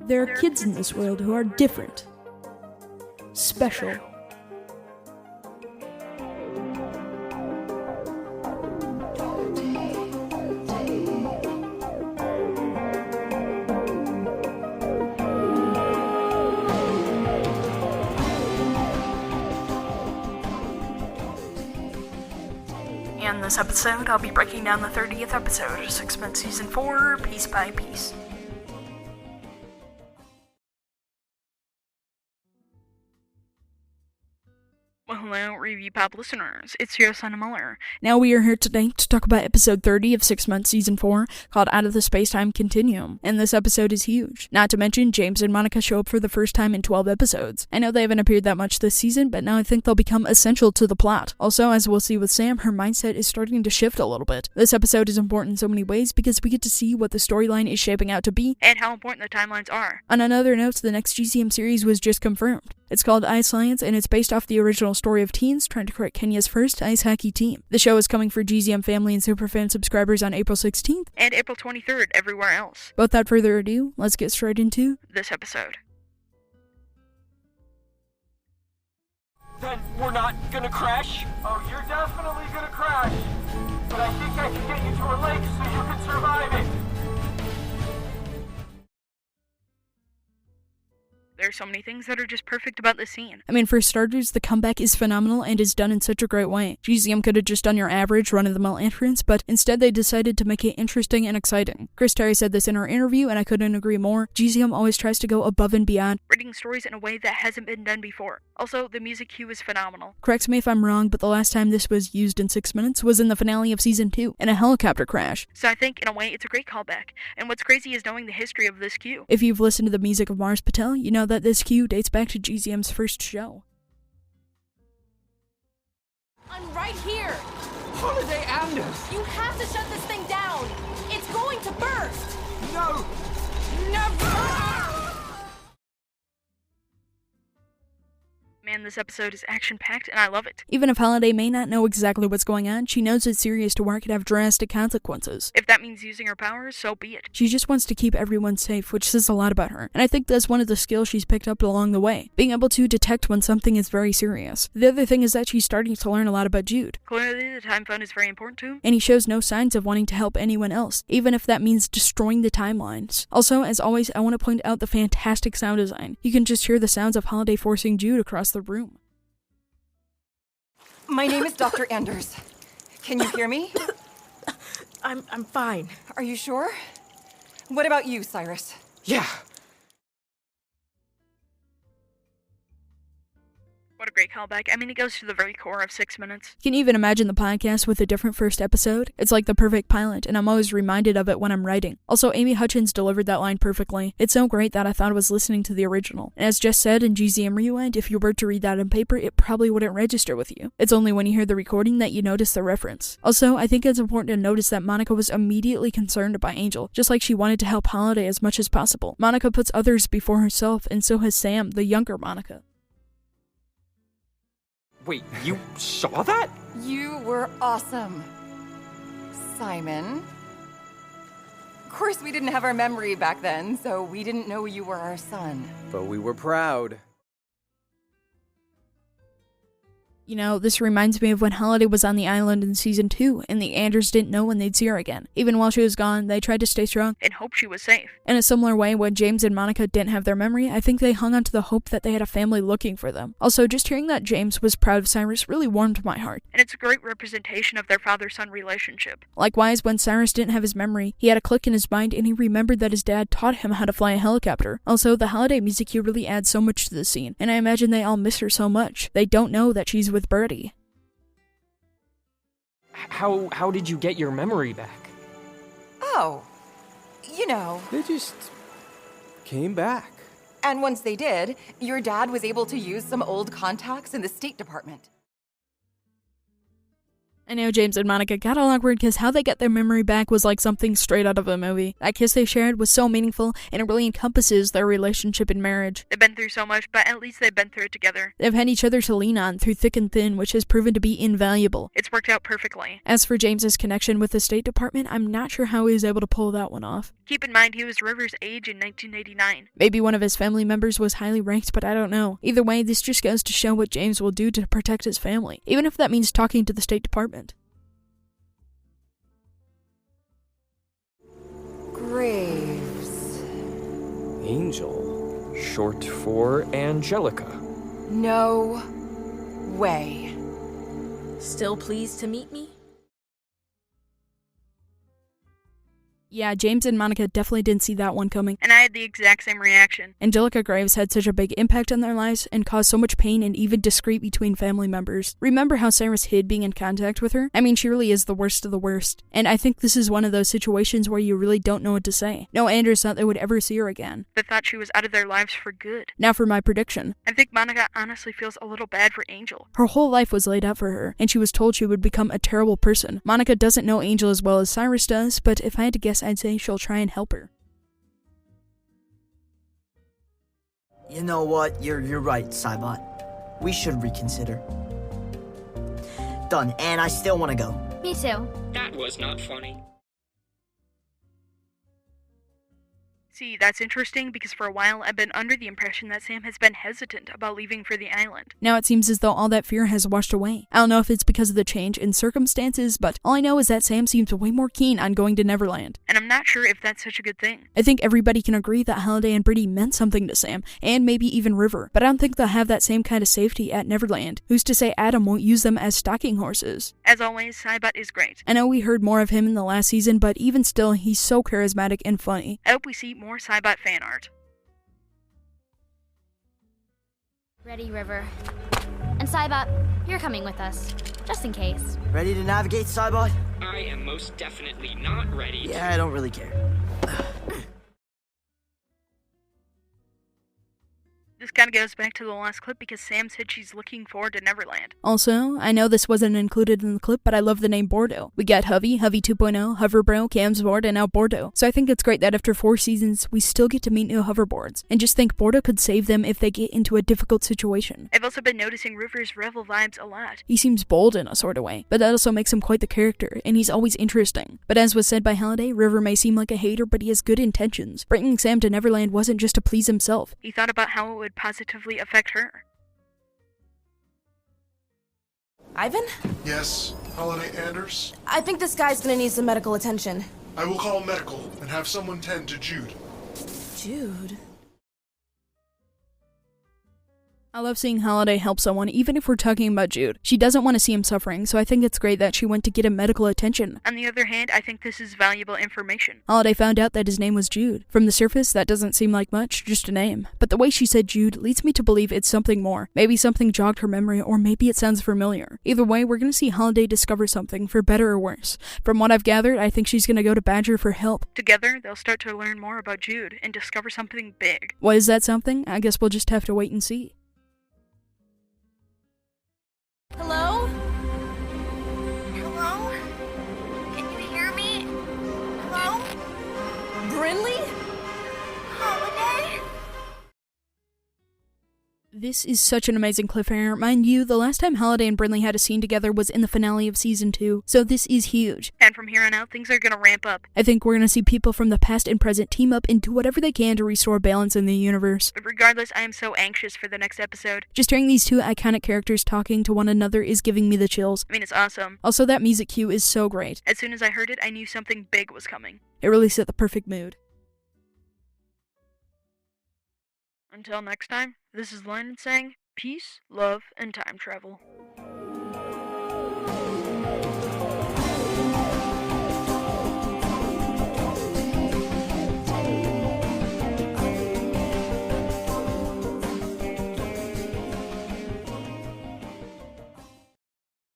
There are kids in this world who are different. Special. In this episode, I'll be breaking down the 30th episode of 6 Months Season 4, piece by piece. Well, hello, Review Pop listeners. It's Cyrus, Landon Mueller. Now we are here today to talk about episode 30 of 6 Months Season 4, called Out of the Space-Time Continuum. And this episode is huge. Not to mention, James and Monica show up for the first time in 12 episodes. I know they haven't appeared that much this season, but now I think they'll become essential to the plot. Also, as we'll see with Sam, her mindset is starting to shift a little bit. This episode is important in so many ways because we get to see what the storyline is shaping out to be, and how important the timelines are. On another note, the next GCM series was just confirmed. It's called Ice Science, and it's based off the original story of teens trying to create Kenya's first ice hockey team. The show is coming for GZM family and superfan subscribers on April 16th, and April 23rd everywhere else. But without further ado, let's get straight into this episode. Then we're not gonna crash? Oh, you're definitely gonna crash. But I think I can get you to a lake so you can survive it. There's so many things that are just perfect about this scene. I mean, for starters, the comeback is phenomenal and is done in such a great way. GZM could have just done your average run-of-the-mill entrance, but instead they decided to make it interesting and exciting. Chris Terry said this in her interview, and I couldn't agree more. GZM always tries to go above and beyond, writing stories in a way that hasn't been done before. Also, the music cue is phenomenal. Correct me if I'm wrong, but the last time this was used in 6 minutes was in the finale of Season 2, in a helicopter crash. So I think, in a way, it's a great callback. And what's crazy is knowing the history of this cue. If you've listened to the music of Mars Patel, you know that this cue dates back to GZM's first show. I'm right here! Holiday Anders! You have to shut this thing down! It's going to burst! No! Never! Man, this episode is action-packed, and I love it. Even if Holiday may not know exactly what's going on, she knows that serious to work could have drastic consequences. If that means using her powers, so be it. She just wants to keep everyone safe, which says a lot about her. And I think that's one of the skills she's picked up along the way, being able to detect when something is very serious. The other thing is that she's starting to learn a lot about Jude. Clearly, the time phone is very important to him, and he shows no signs of wanting to help anyone else, even if that means destroying the timelines. Also, as always, I want to point out the fantastic sound design. You can just hear the sounds of Holiday forcing Jude across the room. My name is Dr. Anders. Can you hear me? I'm fine. Are you sure? What about you, Cyrus? Yeah. What a great callback. I mean, it goes to the very core of 6 minutes. Can you even imagine the podcast with a different first episode? It's like the perfect pilot, and I'm always reminded of it when I'm writing. Also, Amy Hutchins delivered that line perfectly. It's so great that I thought I was listening to the original. And as just said in GZM Rewind, if you were to read that on paper, it probably wouldn't register with you. It's only when you hear the recording that you notice the reference. Also, I think it's important to notice that Monica was immediately concerned by Angel, just like she wanted to help Holiday as much as possible. Monica puts others before herself, and so has Sam, the younger Monica. Wait, you saw that? You were awesome. Simon. Of course, we didn't have our memory back then, so we didn't know you were our son. But we were proud. You know, this reminds me of when Holiday was on the island in Season 2, and the Anders didn't know when they'd see her again. Even while she was gone, they tried to stay strong and hope she was safe. In a similar way, when James and Monica didn't have their memory, I think they hung on to the hope that they had a family looking for them. Also, just hearing that James was proud of Cyrus really warmed my heart, and it's a great representation of their father-son relationship. Likewise, when Cyrus didn't have his memory, he had a click in his mind, and he remembered that his dad taught him how to fly a helicopter. Also, the Holiday music cue really adds so much to the scene, and I imagine they all miss her so much. They don't know that she's with Birdie. How did you get your memory back? Oh, you know. They just came back. And once they did, your dad was able to use some old contacts in the State Department. I know James and Monica got all awkward because how they got their memory back was like something straight out of a movie. That kiss they shared was so meaningful, and it really encompasses their relationship and marriage. They've been through so much, but at least they've been through it together. They've had each other to lean on through thick and thin, which has proven to be invaluable. It's worked out perfectly. As for James's connection with the State Department, I'm not sure how he was able to pull that one off. Keep in mind he was River's age in 1989. Maybe one of his family members was highly ranked, but I don't know. Either way, this just goes to show what James will do to protect his family, even if that means talking to the State Department. Graves. Angel. Short for Angelica. No way. Still pleased to meet me? Yeah, James and Monica definitely didn't see that one coming. And I had the exact same reaction. Angelica Graves had such a big impact on their lives and caused so much pain and even discreet between family members. Remember how Cyrus hid being in contact with her? I mean, she really is the worst of the worst. And I think this is one of those situations where you really don't know what to say. No Andrews thought they would ever see her again. They thought she was out of their lives for good. Now for my prediction. I think Monica honestly feels a little bad for Angel. Her whole life was laid out for her, and she was told she would become a terrible person. Monica doesn't know Angel as well as Cyrus does, but if I had to guess, I'd say she'll try and help her. You know what? You're right, Cybot. We should reconsider. Done, and I still want to go. Me too. That was not funny. See, that's interesting because for a while I've been under the impression that Sam has been hesitant about leaving for the island. Now it seems as though all that fear has washed away. I don't know if it's because of the change in circumstances, but all I know is that Sam seems way more keen on going to Neverland. And I'm not sure if that's such a good thing. I think everybody can agree that Holiday and Brittany meant something to Sam, and maybe even River, but I don't think they'll have that same kind of safety at Neverland. Who's to say Adam won't use them as stalking horses? As always, Cybot is great. I know we heard more of him in the last season, but even still, he's so charismatic and funny. I hope we see more Cybot fan art. Ready, River. And Cybot, you're coming with us, just in case. Ready to navigate, Cybot? I am most definitely not ready. Yeah, I don't really care. This kind of goes back to the last clip because Sam said she's looking forward to Neverland. Also, I know this wasn't included in the clip, but I love the name Bordeaux. We got Hovey 2.0, Hoverbro, Camsboard, and now Bordeaux. So I think it's great that after 4 seasons, we still get to meet new hoverboards. And just think Bordeaux could save them if they get into a difficult situation. I've also been noticing River's Revel vibes a lot. He seems bold in a sort of way, but that also makes him quite the character, and he's always interesting. But as was said by Holiday, River may seem like a hater, but he has good intentions. Bringing Sam to Neverland wasn't just to please himself. He thought about how it would positively affect her. Ivan? Yes, Holiday Anders? I think this guy's gonna need some medical attention. I will call medical and have someone tend to Jude. Jude? I love seeing Holiday help someone, even if we're talking about Jude. She doesn't want to see him suffering, so I think it's great that she went to get him medical attention. On the other hand, I think this is valuable information. Holiday found out that his name was Jude. From the surface, that doesn't seem like much, just a name. But the way she said Jude leads me to believe it's something more. Maybe something jogged her memory, or maybe it sounds familiar. Either way, we're gonna see Holiday discover something, for better or worse. From what I've gathered, I think she's gonna go to Badger for help. Together, they'll start to learn more about Jude and discover something big. What is that something? I guess we'll just have to wait and see. Hello? Hello? Can you hear me? Hello? Brinley? Holiday? This is such an amazing cliffhanger. Mind you, the last time Holiday and Brinley had a scene together was in the finale of Season 2, so this is huge. And from here on out, things are gonna ramp up. I think we're gonna see people from the past and present team up and do whatever they can to restore balance in the universe. But regardless, I am so anxious for the next episode. Just hearing these two iconic characters talking to one another is giving me the chills. I mean, it's awesome. Also, that music cue is so great. As soon as I heard it, I knew something big was coming. It really set the perfect mood. Until next time, this is Landon saying, peace, love, and time travel.